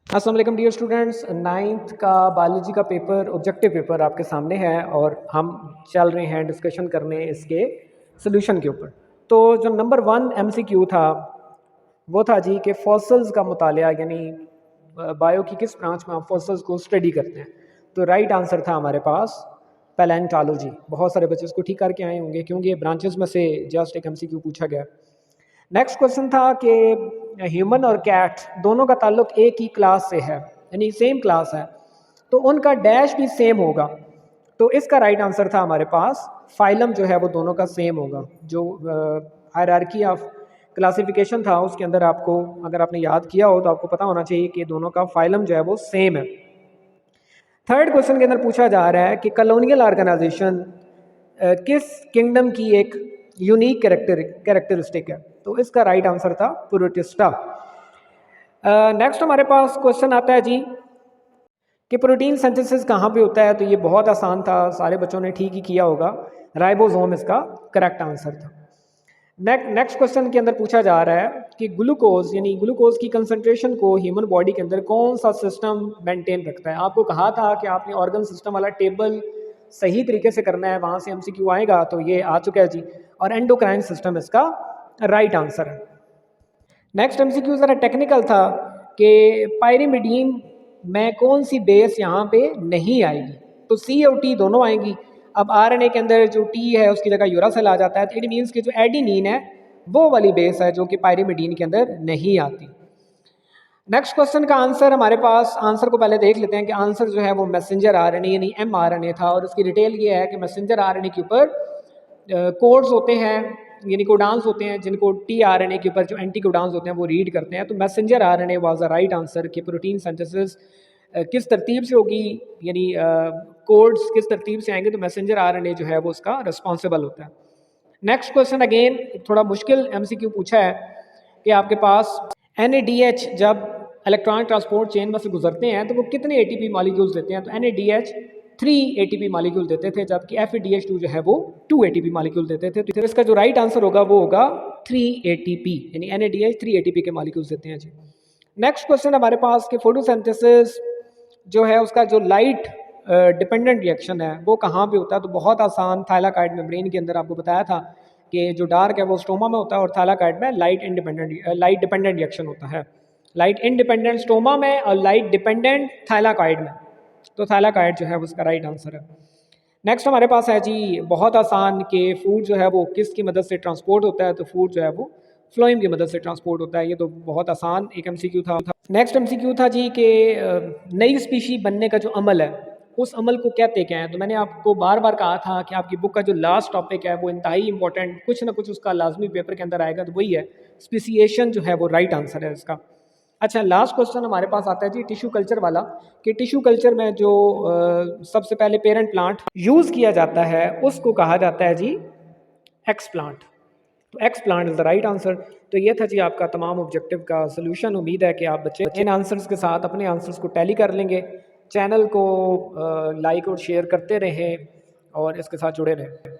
अस्सलाम वालेकुम dear students, ninth का बायोलॉजी का पेपर ऑब्जेक्टिव पेपर आपके सामने है और हम चल रहे हैं डिस्कशन करने इसके सोल्यूशन के ऊपर। तो जो नंबर 1 एमसीक्यू था वो था जी कि फॉसल्स का मुतालिया, यानी बायो की किस ब्रांच में आप फॉसल्स को स्टडी करते हैं। तो राइट आंसर था हमारे पास पैलेंटोलॉजी। बहुत सारे बच्चे इसको ठीक करके आए होंगे क्योंकि ये ब्रांचेस में से जस्ट एक एमसीक्यू पूछा गया। नेक्स्ट क्वेश्चन था कि ह्यूमन और कैट दोनों का ताल्लुक एक ही क्लास से है, यानी सेम क्लास है, तो उनका डैश भी सेम होगा। तो इसका राइट आंसर था हमारे पास फाइलम जो है वो दोनों का सेम होगा। जो हायरार्की ऑफ क्लासिफिकेशन था उसके अंदर आपको, अगर आपने याद किया हो तो आपको पता होना चाहिए कि दोनों का फाइलम जो है वो सेम है। थर्ड क्वेश्चन के अंदर पूछा जा रहा है कि कॉलोनियल ऑर्गेनाइजेशन किस किंगडम की एक यूनिक कैरेक्टरिस्टिक है। तो इसका राइट आंसर था प्रोटिस्टा। नेक्स्ट हमारे पास क्वेश्चन आता है जी कि प्रोटीन सिंथेसिस कहाँ पे होता है। तो ये बहुत आसान था, सारे बच्चों ने ठीक ही किया होगा। राइबोसोम इसका करेक्ट आंसर था। नेक्स्ट क्वेश्चन के अंदर पूछा जा रहा है कि ग्लूकोज, यानी ग्लूकोज की कंसंट्रेशन को ह्यूमन बॉडी के अंदर कौन सा सिस्टम मेंटेन रखता है। आपको कहा था कि आपने ऑर्गन सिस्टम वाला टेबल सही तरीके से करना है, वहाँ से एमसीक्यू आएगा। तो ये आ चुका है जी, और एंडोक्राइन सिस्टम इसका राइट आंसर है। नेक्स्ट एमसीक्यू ज़रा टेक्निकल था कि पायरिमिडीन में कौन सी बेस यहाँ पे नहीं आएगी। तो सी और टी दोनों आएंगी। अब आरएनए के अंदर जो टी है उसकी जगह यूरासिल आ जाता है, तो इट मीन्स कि जो एडिनिन है वो वाली बेस है जो कि पायरिमिडीन के अंदर नहीं आती। नेक्स्ट क्वेश्चन का आंसर हमारे पास, आंसर को पहले देख लेते हैं कि आंसर जो है वो मैसेंजर आरएनए यानी एमआरएनए था। और उसकी डिटेल ये है कि मैसेंजर आरएनए के ऊपर कोड्स होते हैं, यानी कोडांस होते हैं, जिनको टीआरएनए के ऊपर जो एंटी कोडांस होते हैं वो रीड करते हैं। तो messenger RNA was the right answer कि प्रोटीन सिंथेसिस किस तरतीब से होगी, यानी कोड्स किस तरतीब से आएंगे, तो मैसेंजर आरएनए जो है वो उसका रिस्पॉन्सिबल होता है। नेक्स्ट क्वेश्चन अगेन थोड़ा मुश्किल एमसीक्यू पूछा है कि आपके पास NADH जब इलेक्ट्रॉनिक ट्रांसपोर्ट चेन में से गुजरते हैं तो वो कितने ATP मॉलिक्यूल्स देते हैं। तो NADH 3 ATP मॉलिक्यूल देते थे, जबकि FADH2 जो है वो 2 ATP मॉलिक्यूल देते थे। तो इसका जो राइट आंसर होगा वो होगा 3 ATP, यानी NADH 3 ATP के मॉलिक्यूल्स देते हैं जी। नेक्स्ट क्वेश्चन हमारे पास कि फोटोसिंथेसिस जो है उसका जो लाइट डिपेंडेंट रिएक्शन है वो कहाँ पे होता है। तो बहुत आसान, थाइलाकॉइड मेम्ब्रेन के अंदर आपको बताया था कि जो डार्क है वो स्टोमा में होता है और थाइलाकॉइड में लाइट डिपेंडेंट रिएक्शन होता है। लाइट इंडिपेंडेंट स्टोमा में और लाइट डिपेंडेंट थाइलाकॉइड में। तो थाइलाकॉइड जो है उसका राइट आंसर है। नेक्स्ट हमारे पास है जी बहुत आसान कि फूड जो है वो किसकी मदद से ट्रांसपोर्ट होता है। तो फूड जो है वो फ्लोएम की मदद से ट्रांसपोर्ट होता है। ये तो बहुत आसान एक एमसीक्यू था। नेक्स्ट एमसीक्यू था जी कि नई स्पीशी बनने का जो अमल है उस अमल को कहते क्या है। तो मैंने आपको बार बार कहा था कि आपकी बुक का जो लास्ट टॉपिक है वो इंतहाई इंपॉर्टेंट, कुछ ना कुछ उसका लाजमी पेपर के अंदर आएगा, तो वही है स्पीसिएशन जो है वो राइट आंसर है इसका। अच्छा, लास्ट क्वेश्चन हमारे पास आता है जी टिश्यू कल्चर वाला कि टिश्यू कल्चर में जो सबसे पहले पेरेंट प्लांट यूज़ किया जाता है उसको कहा जाता है जी एक्स प्लांट। तो x plant is the right answer. तो ये था जी आपका तमाम ऑब्जेक्टिव का सोल्यूशन। उम्मीद है कि आप बच्चे इन आंसर्स के साथ अपने आंसर्स को टैली कर लेंगे। चैनल को लाइक और शेयर करते रहें और इसके साथ जुड़े रहें।